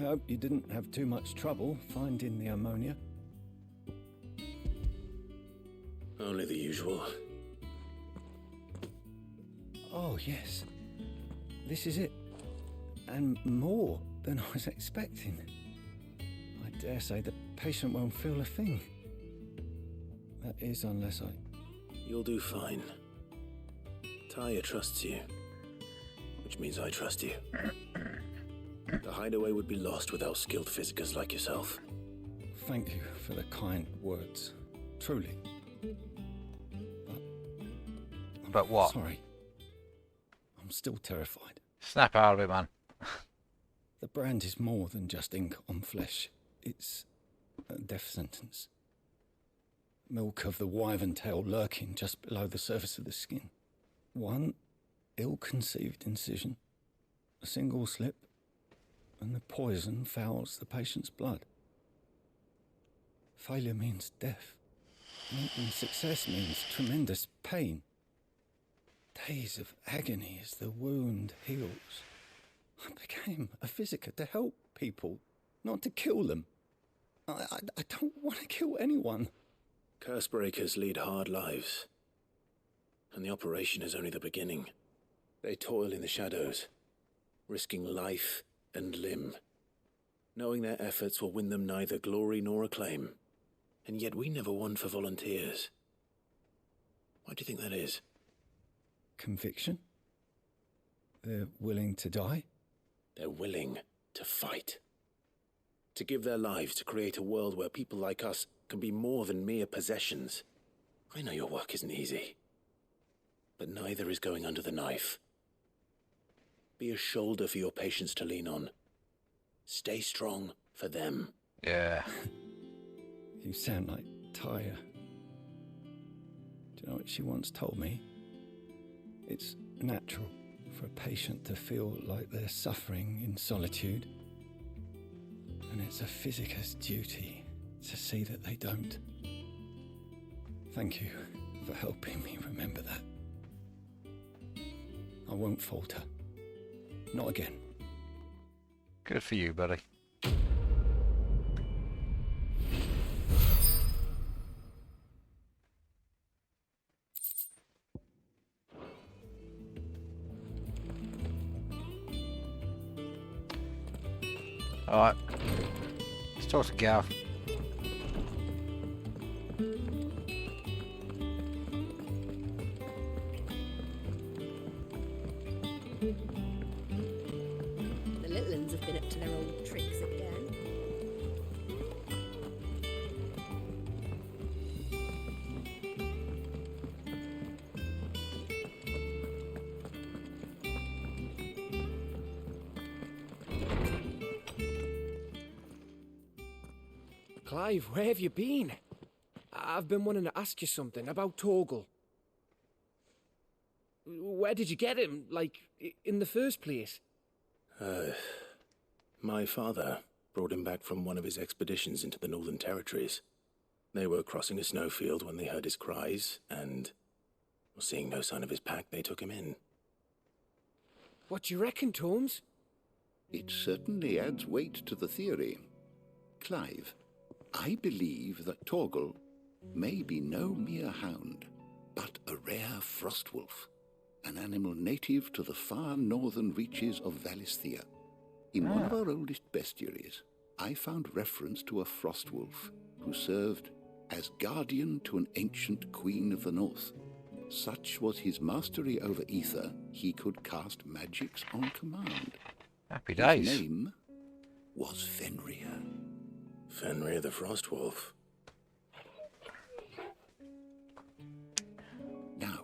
I hope you didn't have too much trouble finding the ammonia. Only the usual. Oh, yes. This is it. And more than I was expecting. I dare say the patient won't feel a thing. That is, unless I... You'll do fine. Tyre trusts you, which means I trust you. The hideaway would be lost without skilled physicists like yourself. Thank you for the kind words. Truly. But what? Sorry. I'm still terrified. Snap out of it, man. The brand is more than just ink on flesh. It's a death sentence. Milk of the wyvern tail lurking just below the surface of the skin. One ill-conceived incision, a single slip, and the poison fouls the patient's blood. Failure means death, and success means tremendous pain. Days of agony as the wound heals. I became a physician to help people, not to kill them. I don't want to kill anyone. Curse breakers lead hard lives, and the operation is only the beginning. They toil in the shadows, risking life and limb, knowing their efforts will win them neither glory nor acclaim. And yet we never won for volunteers. Why do you think that is? Conviction? They're willing to die? They're willing to fight. To give their lives to create a world where people like us can be more than mere possessions. I know your work isn't easy, but neither is going under the knife. Be a shoulder for your patients to lean on. Stay strong for them. Yeah. You sound like Tyre. Do you know what she once told me? It's natural for a patient to feel like they're suffering in solitude. And it's a physicist's duty to see that they don't. Thank you for helping me remember that. I won't falter. Not again. Good for you, buddy. Alright. Let's talk to Gav. The little uns have been up to their old tricks again. Clive, where have you been? I've been wanting to ask you something about Torgal. Where did you get him, like, in the first place? My father brought him back from one of his expeditions into the Northern Territories. They were crossing a snowfield when they heard his cries, and, seeing no sign of his pack, they took him in. What do you reckon, Tomes? It certainly adds weight to the theory. Clive, I believe that Torgal may be no mere hound, but a rare frostwolf, an animal native to the far northern reaches of Valisthea. In one of our oldest bestiaries, I found reference to a frostwolf who served as guardian to an ancient queen of the north. Such was his mastery over ether, he could cast magics on command. Happy days. His name was Fenrir. Fenrir the Frostwolf. Now,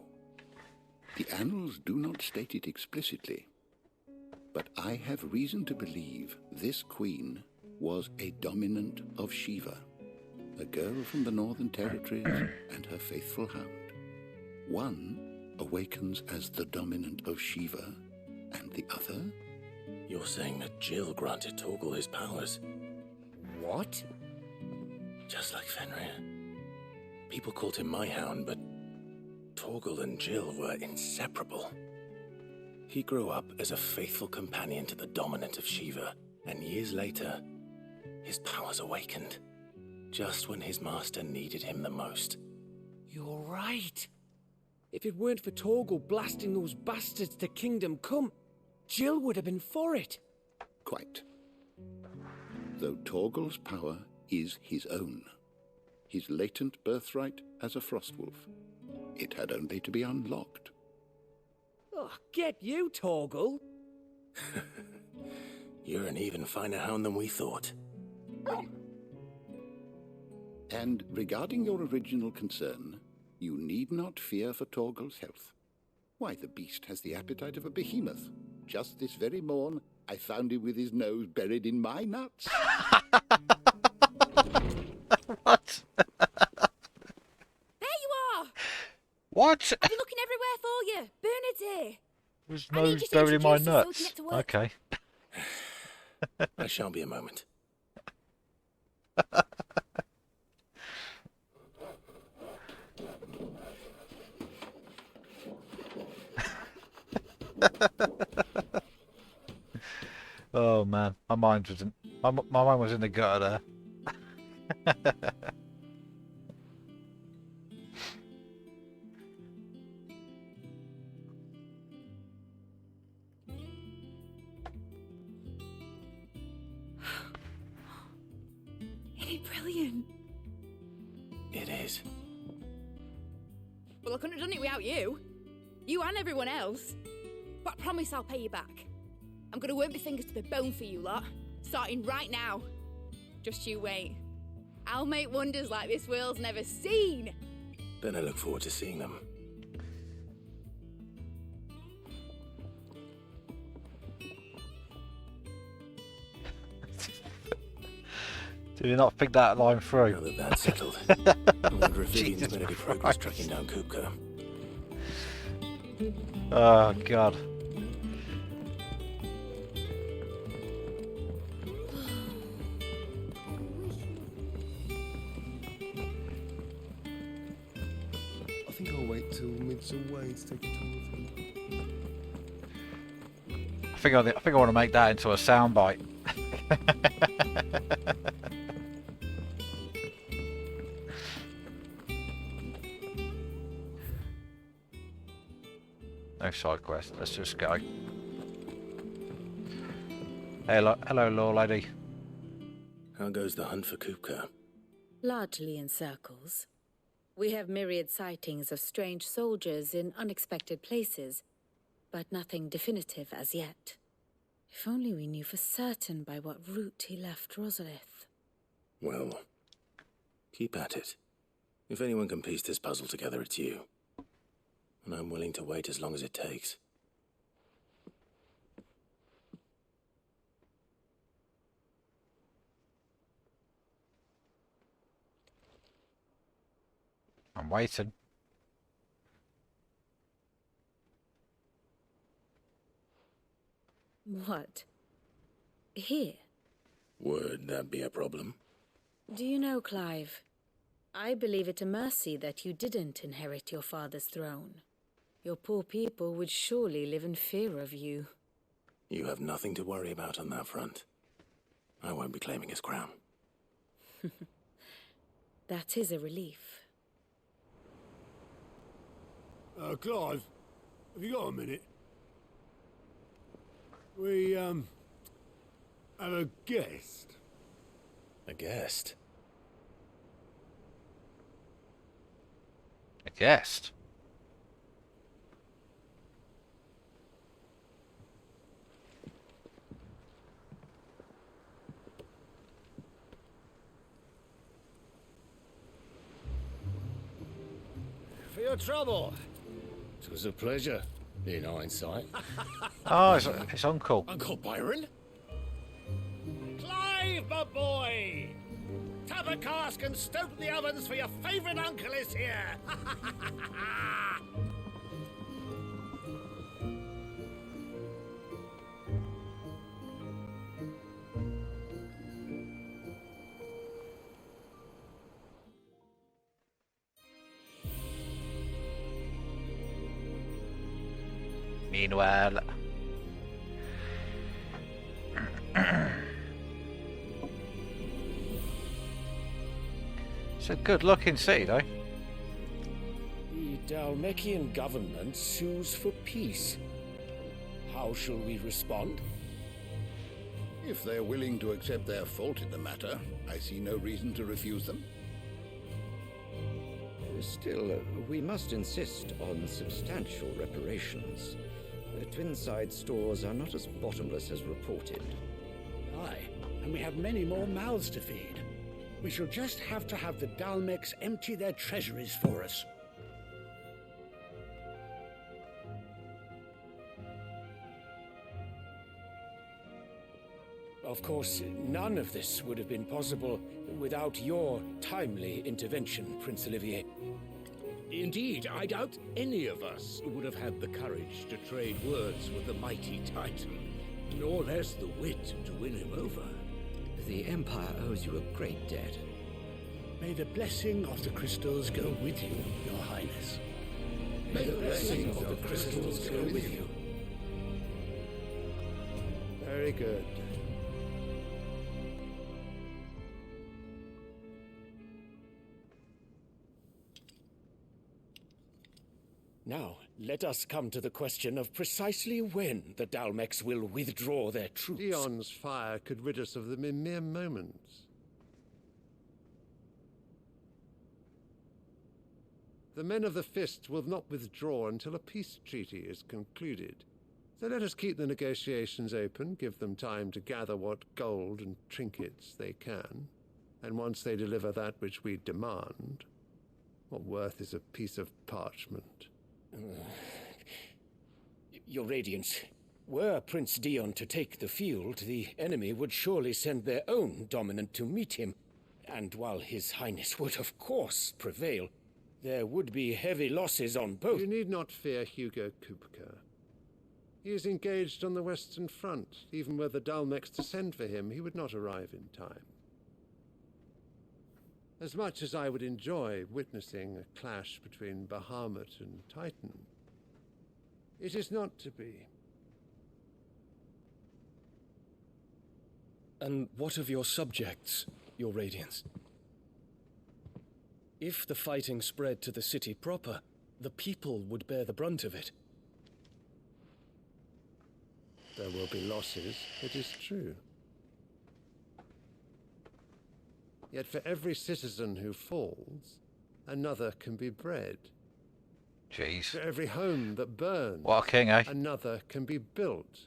the annals do not state it explicitly, but I have reason to believe this queen was a dominant of Shiva, a girl from the Northern Territories and her faithful hound. One awakens as the dominant of Shiva, and the other? You're saying that Jill granted Torgal his powers? What? Just like Fenrir. People called him my hound, but Torgal and Jill were inseparable. He grew up as a faithful companion to the dominant of Shiva, And years later, his powers awakened, just when his master needed him the most. You're right. If it weren't for Torgal blasting those bastards to Kingdom Come, Jill would have been for it. Quite. Though Torgal's power is his own, his latent birthright as a Frostwolf. It had only to be unlocked. Oh, get you, Torgal. You're an even finer hound than we thought. And regarding your original concern, you need not fear for Torgal's health. Why, the beast has the appetite of a behemoth. Just this very morn, I found him with his nose buried in my nuts. What? There you are! What? I've been looking everywhere for you. Bernard's here. Was I need nose you to buried in my introduce us so we can nuts? get to work. Okay. I shan't be a moment. Oh man, my mind was in my mind was in the gutter there. Isn't it brilliant? It is. Well, I couldn't have done it without you. You and everyone else. But I promise I'll pay you back. I'm gonna work my fingers to the bone for you lot. Starting right now. Just you wait. I'll make wonders like this world's never seen. Then I look forward to seeing them. Did you not think that line Now through? that that's settled, I wonder if Vivian's Jesus made any progress Christ. tracking down Kupka. Oh god. I think I'll wait till Mid's away to take a time with him. I think I want to make that into a soundbite. No side quest. Let's just go. Hello, law lady. How goes the hunt for Kupka? Largely in circles. We have myriad sightings of strange soldiers in unexpected places, but nothing definitive as yet. If only we knew for certain by what route he left Rosalith. Well, keep at it. If anyone can piece this puzzle together, it's you. And I'm willing to wait as long as it takes. I'm waiting. What? Here? Would that be a problem? Do you know, Clive? I believe it a mercy that you didn't inherit your father's throne. Your poor people would surely live in fear of you. You have nothing to worry about on that front. I won't be claiming his crown. That is a relief. Clive, have you got a minute? We, have a guest. A guest? A guest. For your trouble. It was a pleasure, in hindsight. Oh, it's uncle. Uncle Byron? Clive, my boy! Tap a cask and stoke the ovens, for your favourite uncle is here! Meanwhile, It's a good-looking city, though. The Dalmekian government sues for peace. How shall we respond? If they're willing to accept their fault in the matter, I see no reason to refuse them. Still, we must insist on substantial reparations. The Twinside stores are not as bottomless as reported. Aye, and we have many more mouths to feed. We shall just have to have the Dalmecs empty their treasuries for us. Of course, none of this would have been possible without your timely intervention, Prince Olivier. Indeed, I doubt any of us would have had the courage to trade words with the mighty Titan, nor less the wit to win him over. The Empire owes you a great debt. May the blessing of the crystals go with you, Your Highness. May the blessing of the crystals go with you. Very good. Now, let us come to the question of precisely when the Dalmecs will withdraw their troops. Dion's fire could rid us of them in mere moments. The men of the Fist will not withdraw until a peace treaty is concluded. So let us keep the negotiations open, give them time to gather what gold and trinkets they can, and once they deliver that which we demand, what worth is a piece of parchment? Your Radiance, were Prince Dion to take the field, the enemy would surely send their own dominant to meet him. And while His Highness would of course prevail, there would be heavy losses on both. You need not fear Hugo Kupka. He is engaged on the Western Front. Even were the Dalmecs to send for him, he would not arrive in time. As much as I would enjoy witnessing a clash between Bahamut and Titan, it is not to be. And what of your subjects, Your Radiance? If the fighting spread to the city proper, the people would bear the brunt of it. There will be losses, it is true. Yet for every citizen who falls, another can be bred. Jeez. For every home that burns, what a king, eh? another can be built.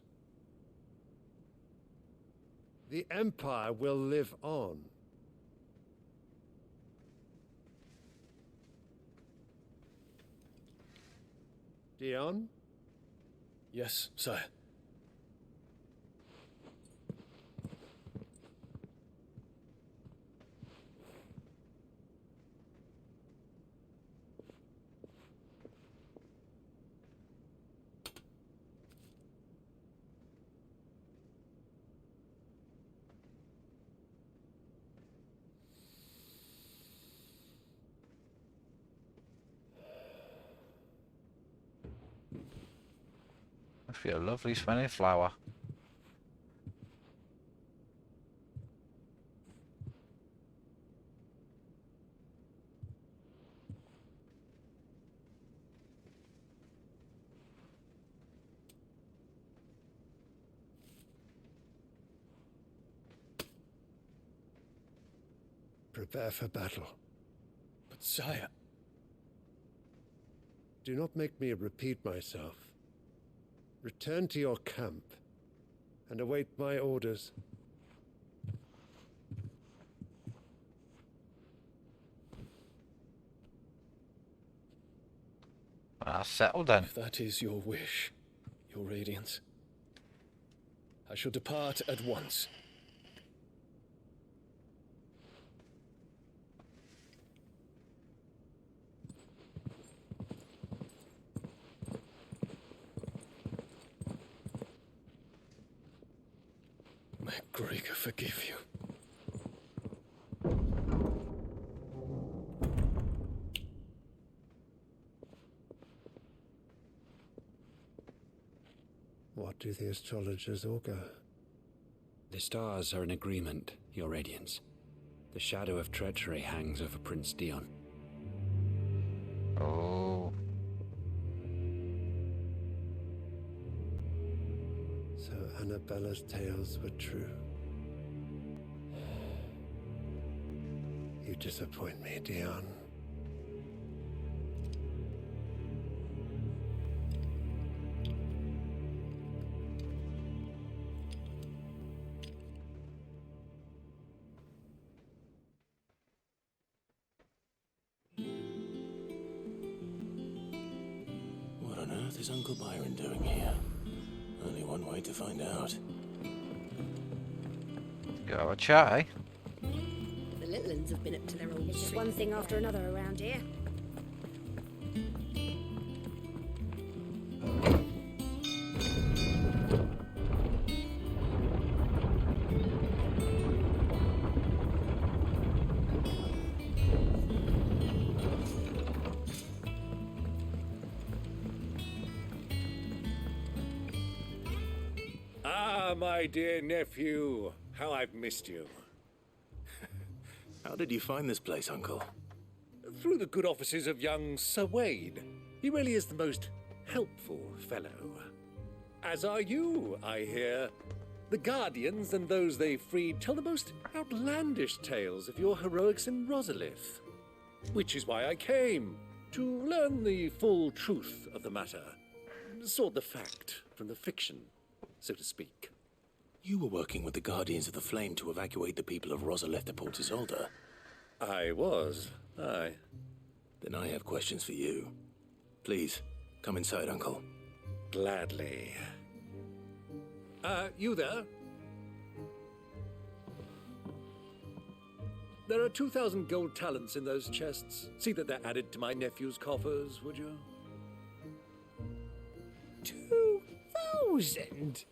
The Empire will live on. Dion? Yes, sire. Must be a lovely smelling flower. Prepare for battle. But sire... Do not make me repeat myself. Return to your camp and await my orders. Settle then. If that is your wish, Your Radiance, I shall depart at once. May Gregor forgive you. What do the astrologers augur? The stars are in agreement, Your Radiance. The shadow of treachery hangs over Prince Dion. Oh. So Annabella's tales were true. You disappoint me, Dion. What on earth is Uncle Byron doing here? Only one way to find out. Go have a chat, eh? The little uns have been up to their old It's just one thing after another around here. Ah, my dear nephew. How I've missed you. How did you find this place, Uncle? Through the good offices of young Sir Wade. He really is the most helpful fellow. As are you, I hear. The Guardians and those they freed tell the most outlandish tales of your heroics in Rosalith. Which is why I came, to learn the full truth of the matter. Sort the fact from the fiction, so to speak. You were working with the Guardians of the Flame to evacuate the people of Rosalith to Port Isolde. I was, aye. Then I have questions for you. Please, come inside, Uncle. Gladly. You there? There are 2,000 gold talents in those chests. See that they're added to my nephew's coffers, would you? 2,000?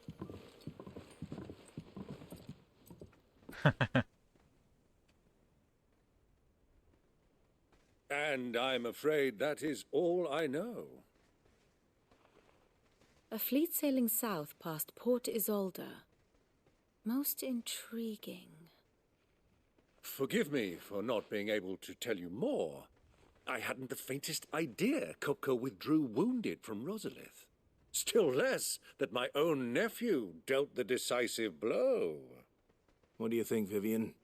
And I'm afraid that is all I know. A fleet sailing south past Port Isolde. Most intriguing. Forgive me for not being able to tell you more. I hadn't the faintest idea Kupka withdrew wounded from Rosalith. Still less that my own nephew dealt the decisive blow. What do you think, Vivian?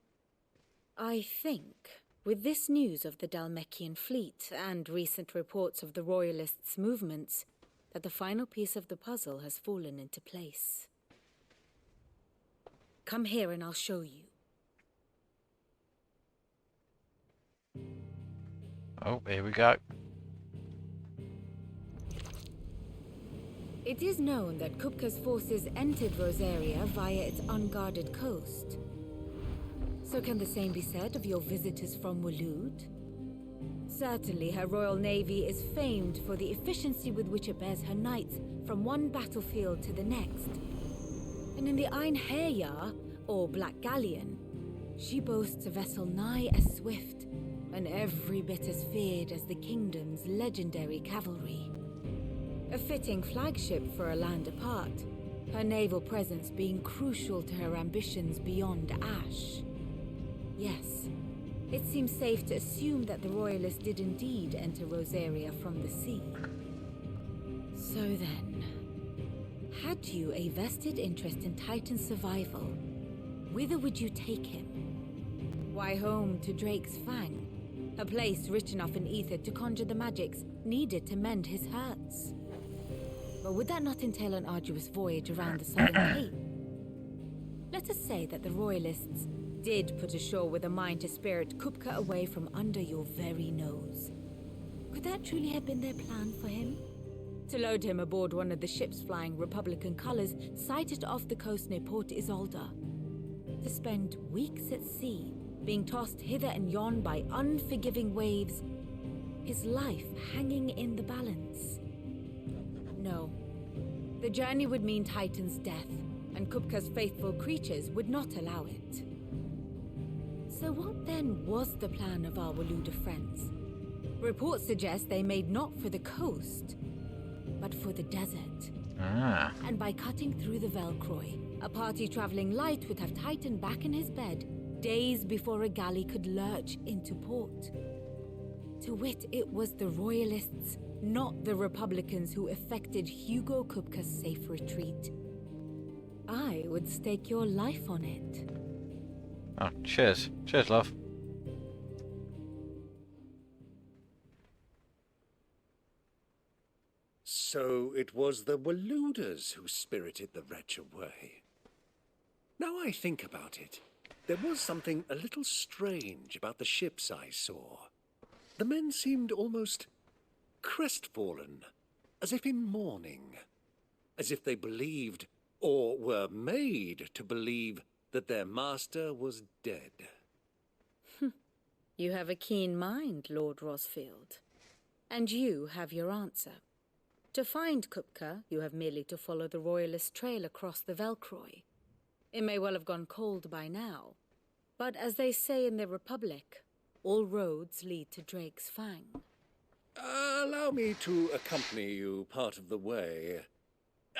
I think, with this news of the Dhalmekian fleet and recent reports of the Royalists' movements, that the final piece of the puzzle has fallen into place. Come here and I'll show you. Oh, here we go. It is known that Kupka's forces entered Rosaria via its unguarded coast. So can the same be said of your visitors from Waloed? Certainly her Royal Navy is famed for the efficiency with which it bears her knights from one battlefield to the next. And in the Einherjar, or Black Galleon, she boasts a vessel nigh as swift and every bit as feared as the kingdom's legendary cavalry. A fitting flagship for a land apart, her naval presence being crucial to her ambitions beyond Ash. Yes, it seems safe to assume that the Royalists did indeed enter Rosaria from the sea. So then, had you a vested interest in Titan's survival, whither would you take him? Why, home to Drake's Fang, a place rich enough in ether to conjure the magics needed to mend his hurts. But would that not entail an arduous voyage around the southern cape? Let us say that the Royalists did put ashore with a mind to spirit Kupka away from under your very nose. Could that truly have been their plan for him? To load him aboard one of the ships flying Republican colors sighted off the coast near Port Isolde. To spend weeks at sea, being tossed hither and yon by unforgiving waves, his life hanging in the balance. No. The journey would mean Titan's death, and Kupka's faithful creatures would not allow it. So what then was the plan of our Waluda friends? Reports suggest they made not for the coast, but for the desert. And by cutting through the Velcroy, a party traveling light would have Titan back in his bed, days before a galley could lurch into port. To wit, it was the Royalists, not the Republicans, who effected Hugo Kupka's safe retreat. I would stake your life on it. Oh, cheers. Cheers, love. So it was the Waluders who spirited the wretch away. Now I think about it, there was something a little strange about the ships I saw. The men seemed almost crestfallen, as if in mourning, as if they believed, or were made to believe, that their master was dead. You have a keen mind, Lord Rosfield. And you have your answer. To find Kupka, you have merely to follow the Royalist trail across the Velcroy. It may well have gone cold by now, but as they say in the Republic, all roads lead to Drake's Fang. Allow me to accompany you part of the way.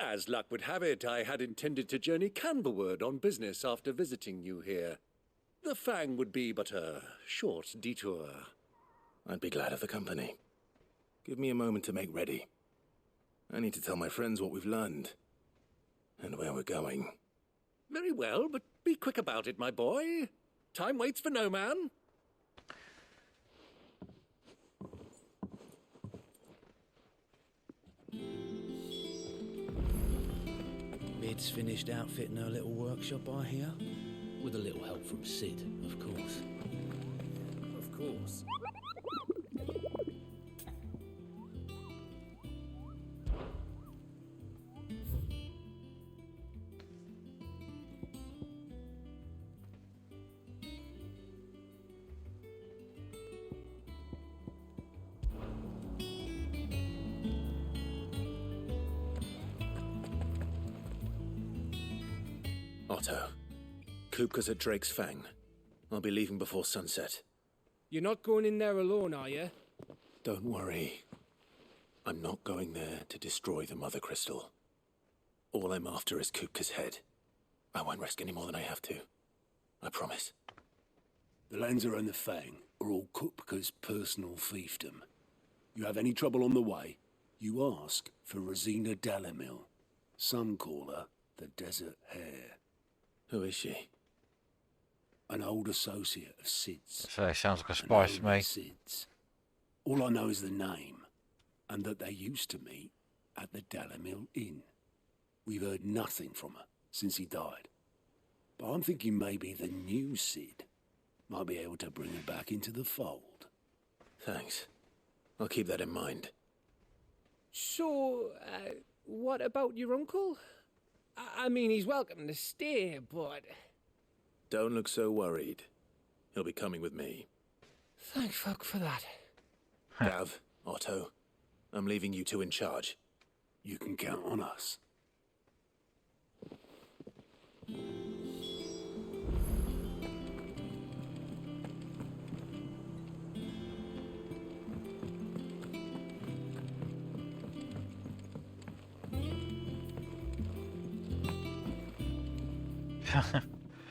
As luck would have it, I had intended to journey Canberward on business after visiting you here. The Fang would be but a short detour. I'd be glad of the company. Give me a moment to make ready. I need to tell my friends what we've learned, and where we're going. Very well, but be quick about it, my boy. Time waits for no man. Mid's finished outfitting her little workshop, I hear. With a little help from Sid, of course. Of course. Otto, Kupka's at Drake's Fang. I'll be leaving before sunset. You're not going in there alone, are you? Don't worry. I'm not going there to destroy the Mother Crystal. All I'm after is Kupka's head. I won't risk any more than I have to. I promise. The Lancer and the Fang are all Kupka's personal fiefdom. You have any trouble on the way, you ask for Rosina Dalamil. Some call her the Desert Hare. Who is she? An old associate of Sid's. So it sounds like a spy to me. Sid's. All I know is the name, and that they used to meet at the Dalamil Inn. We've heard nothing from her since he died. But I'm thinking maybe the new Sid might be able to bring her back into the fold. Thanks. I'll keep that in mind. So, what about your uncle? I mean, he's welcome to stay, but... Don't look so worried. He'll be coming with me. Thank fuck for that. Gav, Otto, I'm leaving you two in charge. You can count on us.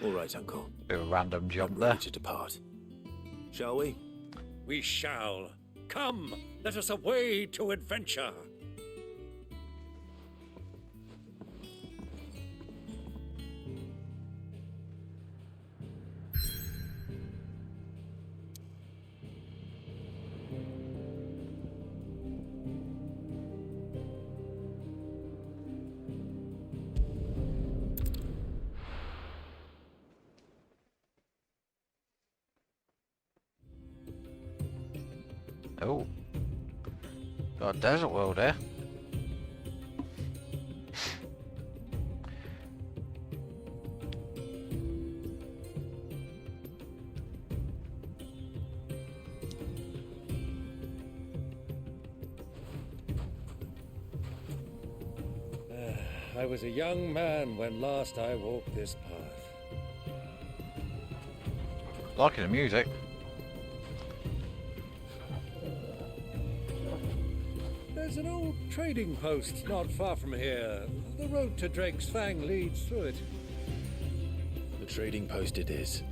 All right, Uncle. Bit of a random jump I'm there. ready to depart. Shall we? We shall. Come, let us away to adventure. Oh. Got a desert world there. I was a young man when last I walked this path. Liking the music. There's an old trading post not far from here. The road to Drake's Fang leads through it. The trading post it is.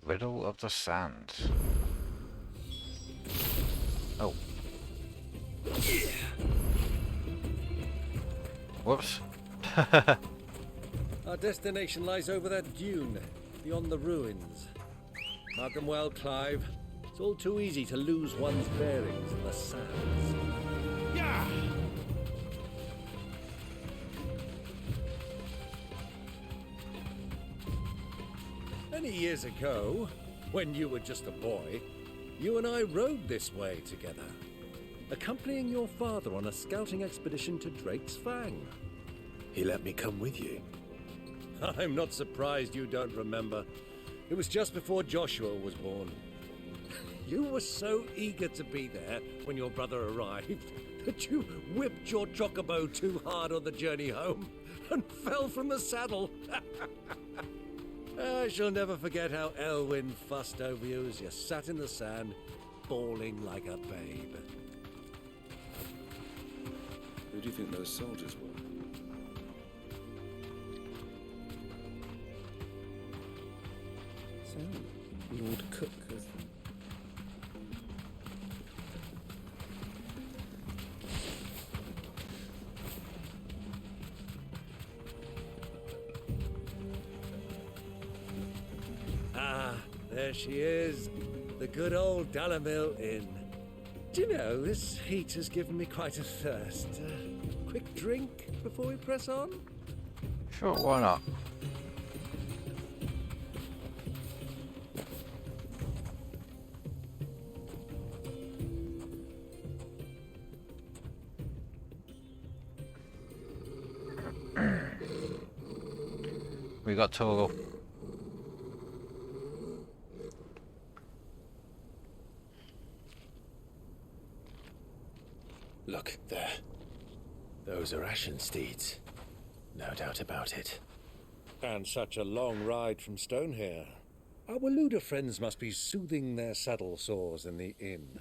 Riddle of the Sand. Oh. Whoops. Our destination lies over that dune, beyond the ruins. Mark them well, Clive. It's all too easy to lose one's bearings in the sands. Yeah! Many years ago, when you were just a boy, you and I rode this way together, accompanying your father on a scouting expedition to Drake's Fang. He let me come with you. I'm not surprised you don't remember. It was just before Joshua was born. You were so eager to be there when your brother arrived that you whipped your chocobo too hard on the journey home and fell from the saddle. I shall never forget how Elwyn fussed over you as you sat in the sand, bawling like a babe. Who do you think those soldiers were? So, Lord Cook has... Ah, there she is. The good old Dalamil Inn. Do you know, this heat has given me quite a thirst. Quick drink before we press on? Sure, why not? We got Torgal. Look, there. Those are Ashen steeds. No doubt about it. And such a long ride from Stonehair. Our Waluda friends must be soothing their saddle sores in the inn.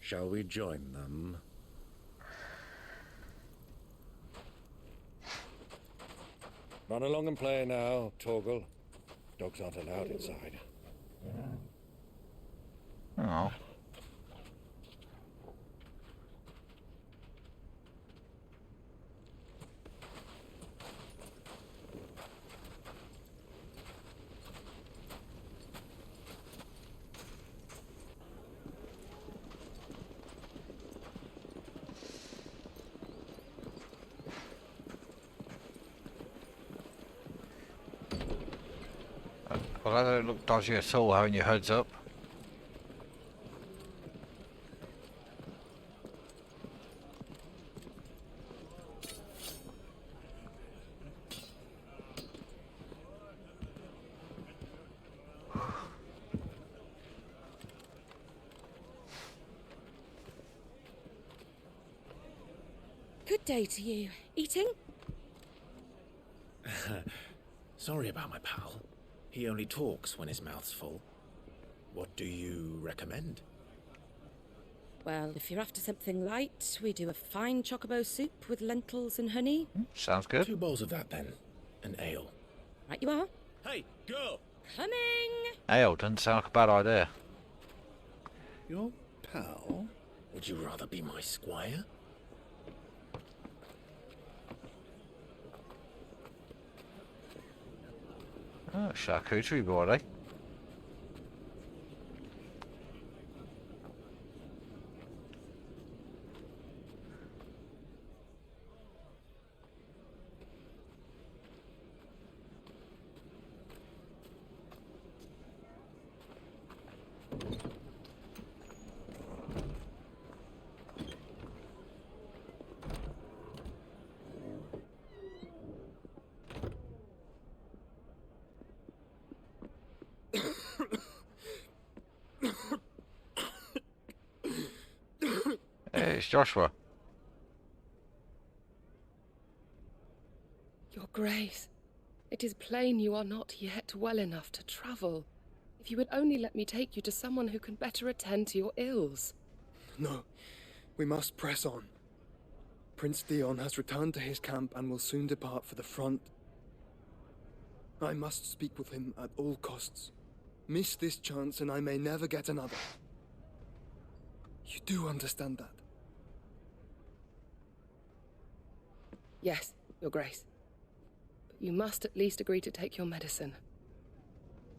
Shall we join them? Run along and play now, Torgal. Dogs aren't allowed inside. Oh. Well, that don't look dodgy at all, having your hoods up. Good day to you. Eating? Sorry about my pal. He only talks when his mouth's full. What do you recommend? Well, if you're after something light, we do a fine chocobo soup with lentils and honey. Sounds good. 2 bowls of that then. An ale. Right you are. Hey, girl! Coming! Ale doesn't sound like a bad idea. Your pal? Would you rather be my squire? Oh, charcuterie board, eh? Hey, it's Joshua. Your Grace, it is plain you are not yet well enough to travel. If you would only let me take you to someone who can better attend to your ills. No, we must press on. Prince Dion has returned to his camp and will soon depart for the front. I must speak with him at all costs. Miss this chance and I may never get another. You do understand that? Yes, Your Grace. But you must at least agree to take your medicine.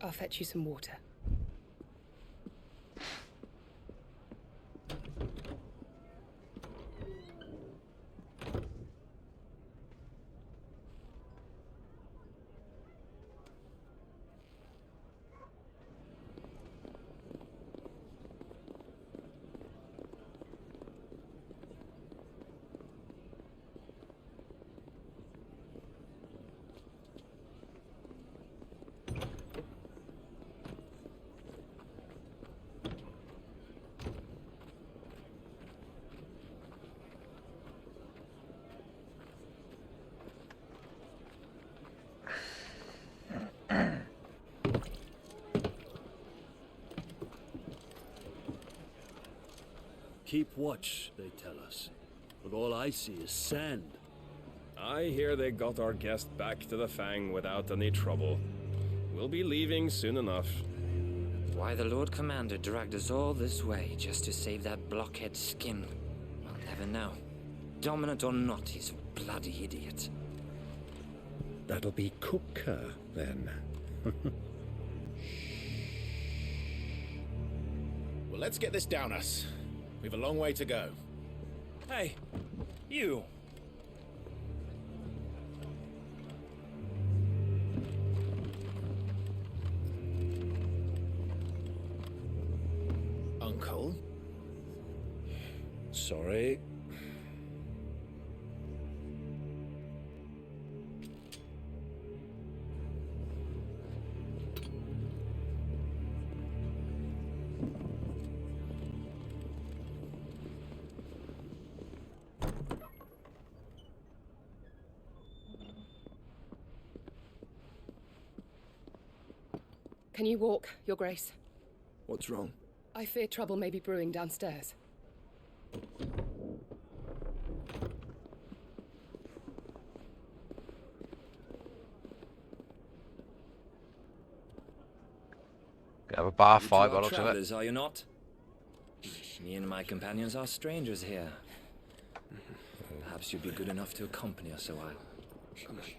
I'll fetch you some water. Keep watch, they tell us. But all I see is sand. I hear they got our guest back to the Fang without any trouble. We'll be leaving soon enough. Why the Lord Commander dragged us all this way just to save that blockhead skin, I'll never know. Dominant or not, he's a bloody idiot. That'll be Cooker, then. Well, let's get this down us. We've a long way to go. Hey, you! Uncle? Sorry. Can you walk, Your Grace? What's wrong? I fear trouble may be brewing downstairs. Have a bar You fight two by are the looks of it. travelers, are you not? Me and my companions are strangers here. Perhaps you'd be good enough to accompany us a while.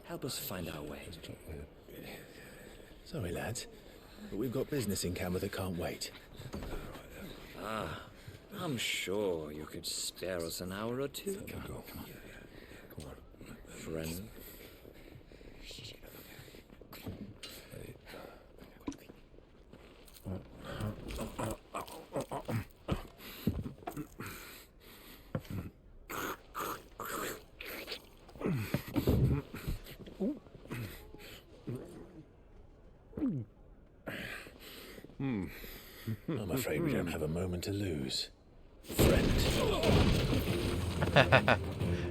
Help us find our way. Sorry, lads, but we've got business in camera that can't wait. Ah, I'm sure you could spare us an hour or two. Come on. Friend. I'm afraid we don't have a moment to lose. Friend.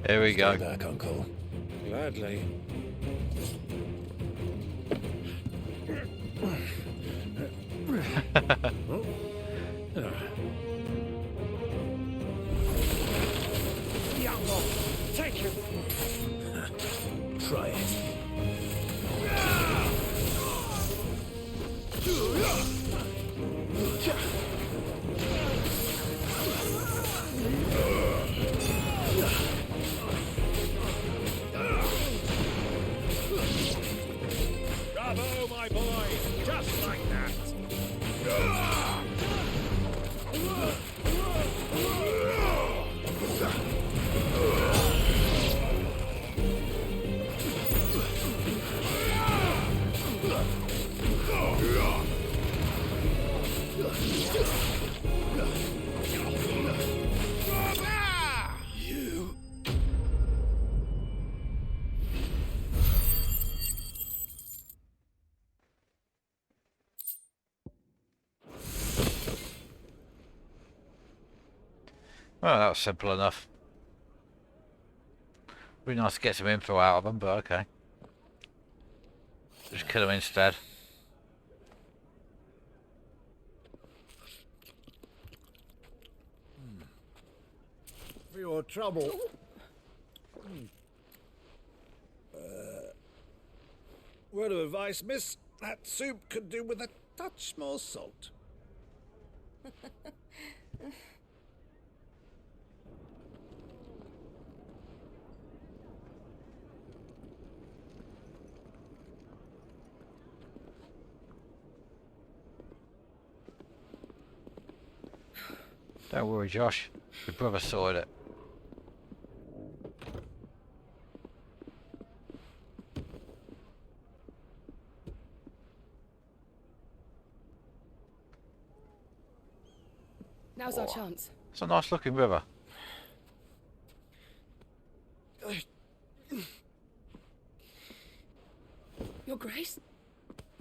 Here we go. Stay back, Uncle. Gladly. Take him! Try it. Bravo, my boy! Just like that! You. Well, that was simple enough. Be nice to get some info out of them, but okay. Just kill them instead. For your trouble. Word of advice, miss. That soup could do with a touch more salt. Don't worry, Josh. Your brother sorted it. Now's our chance. It's a nice looking river. Your Grace?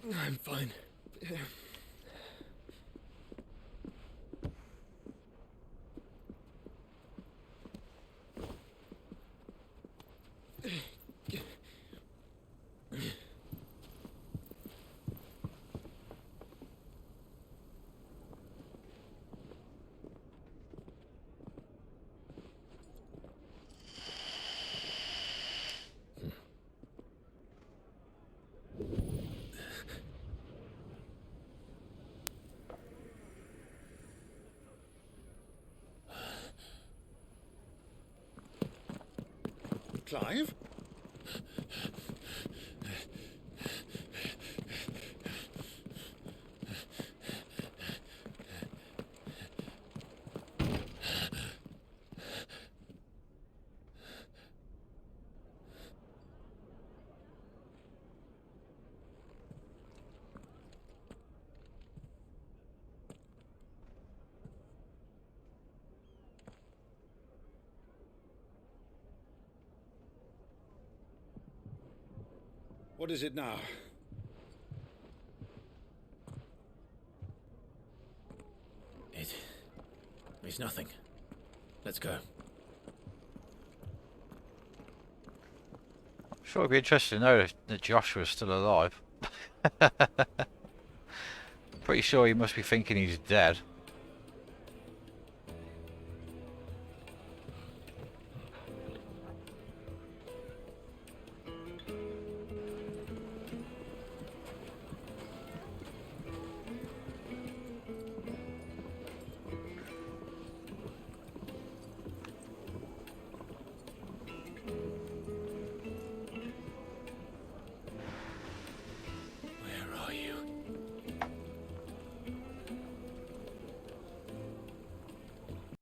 I'm fine. Clive? What is it now? It's nothing. Let's go. Sure, it'd be interesting to know that Josh was still alive. Pretty sure he must be thinking he's dead. Where are you?